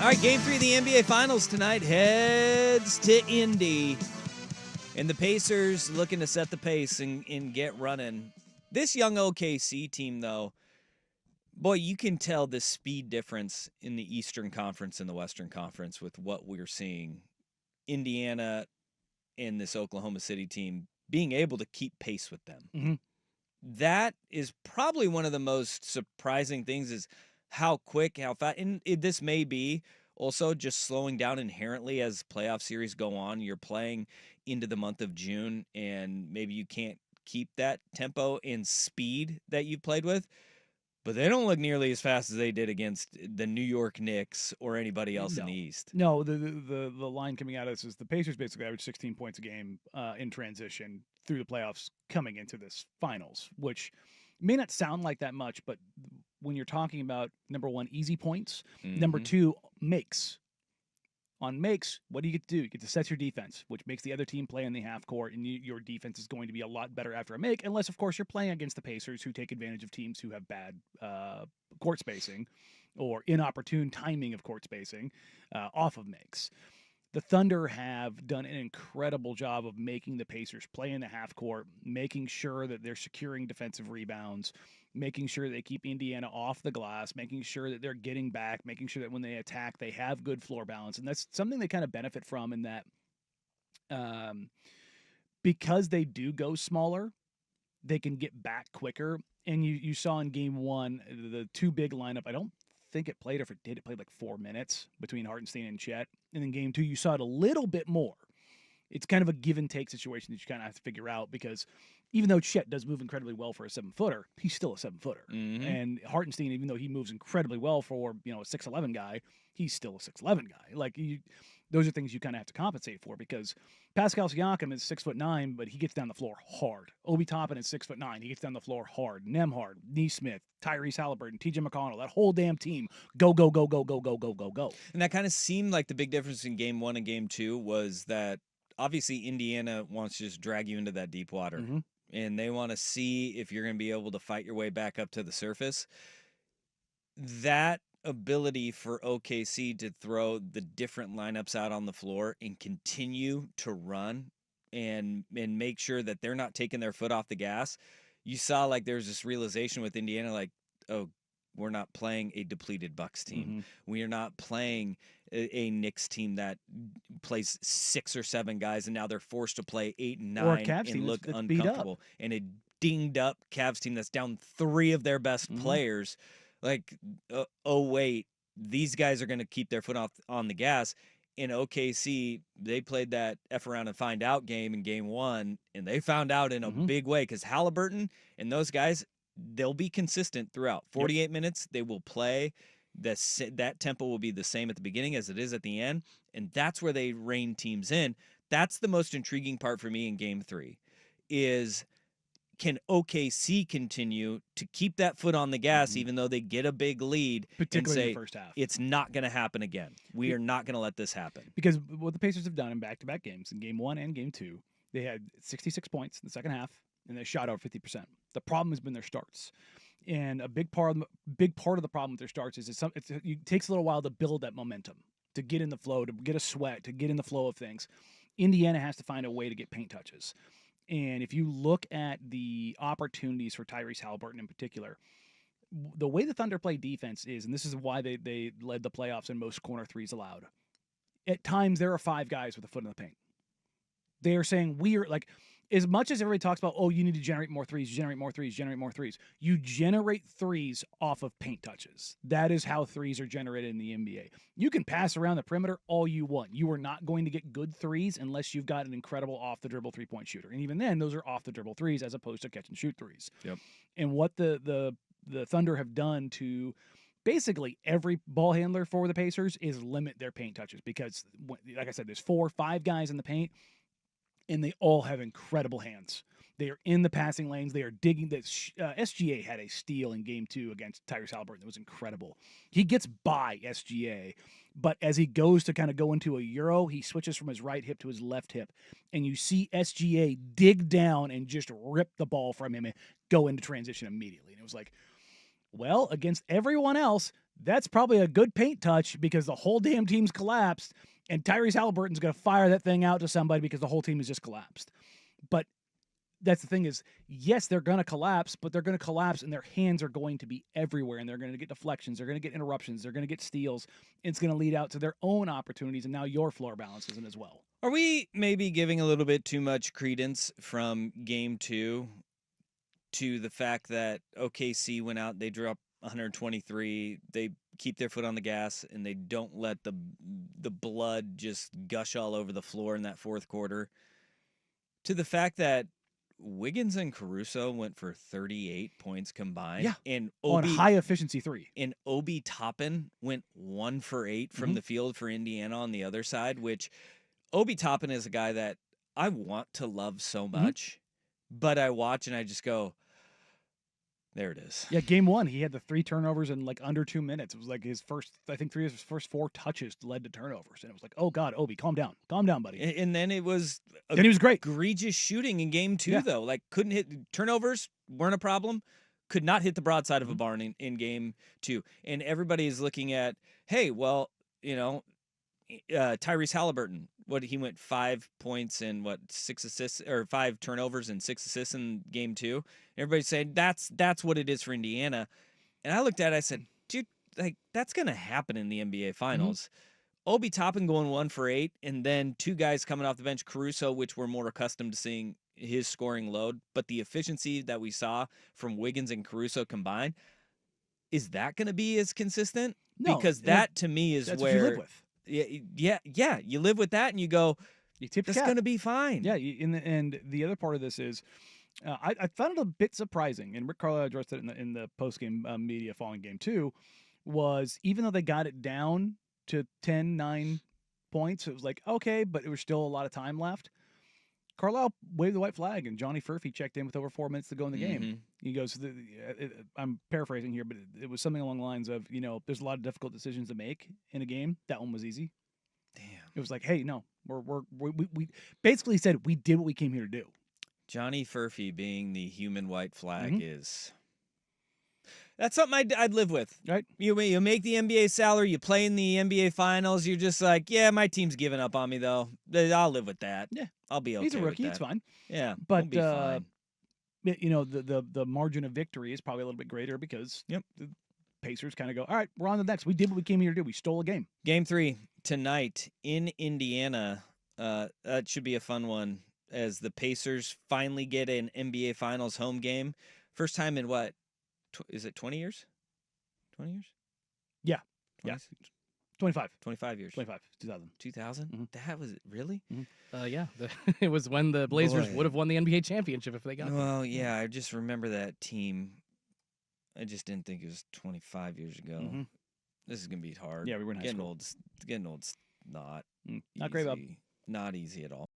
All right, game 3 of the NBA Finals tonight heads to Indy. And the Pacers looking to set the pace and get running. This young OKC team, though, boy, you can tell the speed difference in the Eastern Conference and the Western Conference with what we're seeing. Indiana and this Oklahoma City team being able to keep pace with them. Mm-hmm. That is probably one of the most surprising things is how quick, how fast. And this may be also just slowing down inherently as playoff series go on. You're playing into the month of June, and maybe you can't keep that tempo and speed that you've played with. But they don't look nearly as fast as they did against the New York Knicks or anybody else in the East. No, the line coming out of this is the Pacers basically average 16 points a game in transition through the playoffs coming into this finals, which may not sound like that much, but when you're talking about, number one, easy points, number two, makes. On makes, what do you get to do? You get to set your defense, which makes the other team play in the half court, and your defense is going to be a lot better after a make, unless, of course, you're playing against the Pacers, who take advantage of teams who have bad court spacing or inopportune timing of court spacing off of makes. The Thunder have done an incredible job of making the Pacers play in the half court, making sure that they're securing defensive rebounds, making sure they keep Indiana off the glass, making sure that they're getting back, making sure that when they attack, they have good floor balance. And that's something they kind of benefit from in that because they do go smaller, they can get back quicker. And you saw in game one, the two big lineup, I don't think it played, or if it did, it played like 4 minutes between Hartenstein and Chet. And in game two, you saw it a little bit more. It's kind of a give and take situation that you kind of have to figure out, because even though Chet does move incredibly well for a 7-footer, he's still a 7-footer. Mm-hmm. And Hartenstein, even though he moves incredibly well for, a 6'11" guy, he's still a 6'11" guy. Like, those are things you kind of have to compensate for, because Pascal Siakam is 6'9", but he gets down the floor hard. Obi Toppin is 6'9", he gets down the floor hard. Nembhard, Nesmith, Tyrese Halliburton, T.J. McConnell, that whole damn team, go, go, go, go, go, go, go, go, go. And that kind of seemed like the big difference in game 1 and game 2 was that obviously Indiana wants to just drag you into that deep water. Mm-hmm. And they want to see if you're going to be able to fight your way back up to the surface. That ability for OKC to throw the different lineups out on the floor and continue to run and make sure that they're not taking their foot off the gas. You saw like there's this realization with Indiana, like, oh, we're not playing a depleted Bucks team. Mm-hmm. We are not playing a Knicks team that plays 6 or 7 guys, and now they're forced to play 8 and 9 or a Cavs and look that's uncomfortable. And a dinged up Cavs team that's down 3 of their best players. Like, oh wait, these guys are going to keep their foot on the gas. In OKC, they played that F around and find out game in game 1, and they found out in a big way, because Halliburton and those guys, they'll be consistent throughout. 48 minutes, they will play. That tempo will be the same at the beginning as it is at the end, and that's where they rein teams in. That's the most intriguing part for me in game 3, is can OKC continue to keep that foot on the gas even though they get a big lead, particularly and say, in the first half, it's not going to happen again. We are not going to let this happen. Because what the Pacers have done in back-to-back games, in game 1 and game 2, they had 66 points in the second half, and they shot over 50%. The problem has been their starts. And a big part of the problem with their starts is it takes a little while to build that momentum, to get in the flow, to get a sweat, to get in the flow of things. Indiana has to find a way to get paint touches. And if you look at the opportunities for Tyrese Halliburton in particular, the way the Thunder play defense is, and this is why they led the playoffs in most corner threes allowed, at times there are 5 guys with a foot in the paint. They are saying, we are like, as much as everybody talks about, oh, you need to generate more threes, you generate threes off of paint touches. That is how threes are generated in the NBA. You can pass around the perimeter all you want. You are not going to get good threes unless you've got an incredible off-the-dribble three-point shooter. And even then, those are off-the-dribble threes as opposed to catch-and-shoot threes. Yep. And what the Thunder have done to basically every ball handler for the Pacers is limit their paint touches, because, like I said, there's 4 or 5 guys in the paint, and they all have incredible hands. They are in the passing lanes. They are digging. SGA had a steal in game 2 against Tyrese Halliburton. That was incredible. He gets by SGA, but as he goes to kind of go into a Euro, he switches from his right hip to his left hip, and you see SGA dig down and just rip the ball from him and go into transition immediately. And it was like, well, against everyone else, that's probably a good paint touch because the whole damn team's collapsed, and Tyrese Halliburton's going to fire that thing out to somebody because the whole team has just collapsed. But that's the thing is, yes, they're going to collapse, but they're going to collapse and their hands are going to be everywhere and they're going to get deflections. They're going to get interruptions. They're going to get steals. It's going to lead out to their own opportunities. And now your floor balance isn't as well. Are we maybe giving a little bit too much credence from game 2 to the fact that OKC went out, they drew up 123, they keep their foot on the gas, and they don't let the blood just gush all over the floor in that fourth quarter, to the fact that Wiggins and Caruso went for 38 points combined. Yeah. And on high efficiency 3. And Obi Toppin went 1 for 8 from the field for Indiana on the other side, which Obi Toppin is a guy that I want to love so much, but I watch and I just go, there it is. Yeah, game 1, he had the 3 turnovers in like under 2 minutes. It was like his first, I think 3 of his first 4 touches led to turnovers. And it was like, oh God, Obi, calm down, buddy. And then it was and he was great. Egregious shooting in game 2, though. Like, couldn't hit, turnovers weren't a problem. Could not hit the broadside of a barn in game 2. And everybody is looking at, hey, well, you know, Tyrese Halliburton, he went 5 points and 6 assists, or 5 turnovers and 6 assists in game 2. Everybody's saying that's what it is for Indiana. And I looked at it, I said, dude, like, that's gonna happen in the NBA Finals. Obi Toppin going 1 for 8, and then 2 guys coming off the bench, Caruso, which we're more accustomed to seeing his scoring load, but the efficiency that we saw from Wiggins and Caruso combined, is that going to be as consistent? No, because that to me is that's where what you live with. Yeah. You live with that, and you go, you tip it's going to be fine. Yeah, and the other part of this is, I found it a bit surprising, and Rick Carlisle addressed it in the post game media following game 2, was even though they got it down to 10-9 points, it was like okay, but it was still a lot of time left. Carlisle waved the white flag, and Johnny Furphy checked in with over 4 minutes to go in the game. He goes, I'm paraphrasing here, but it was something along the lines of, there's a lot of difficult decisions to make in a game. That one was easy. Damn. It was like, hey, no, we basically said we did what we came here to do. Johnny Furphy being the human white flag is... That's something I'd live with. Right. You make the NBA salary, you play in the NBA Finals, you're just like, yeah, my team's giving up on me, though. I'll live with that. Yeah. I'll be okay. He's a rookie. With It's that. fine. Yeah. But, we'll be fine. The margin of victory is probably a little bit greater because the Pacers kind of go, all right, we're on the next. We did what we came here to do. We stole a game. Game 3 tonight in Indiana. That should be a fun one as the Pacers finally get an NBA Finals home game. First time in what? Is it 20 years? 20 years? Yeah. 20? Yeah. 25. 25 years. 25. 2000. 2000? That was it? Really? Yeah. It was when the Blazers would have won the NBA championship if they got Well, yeah, I just remember that team. I just didn't think it was 25 years ago. This is going to be hard. Yeah, we were in high school. Getting old's not Not great, Bob. Not easy at all.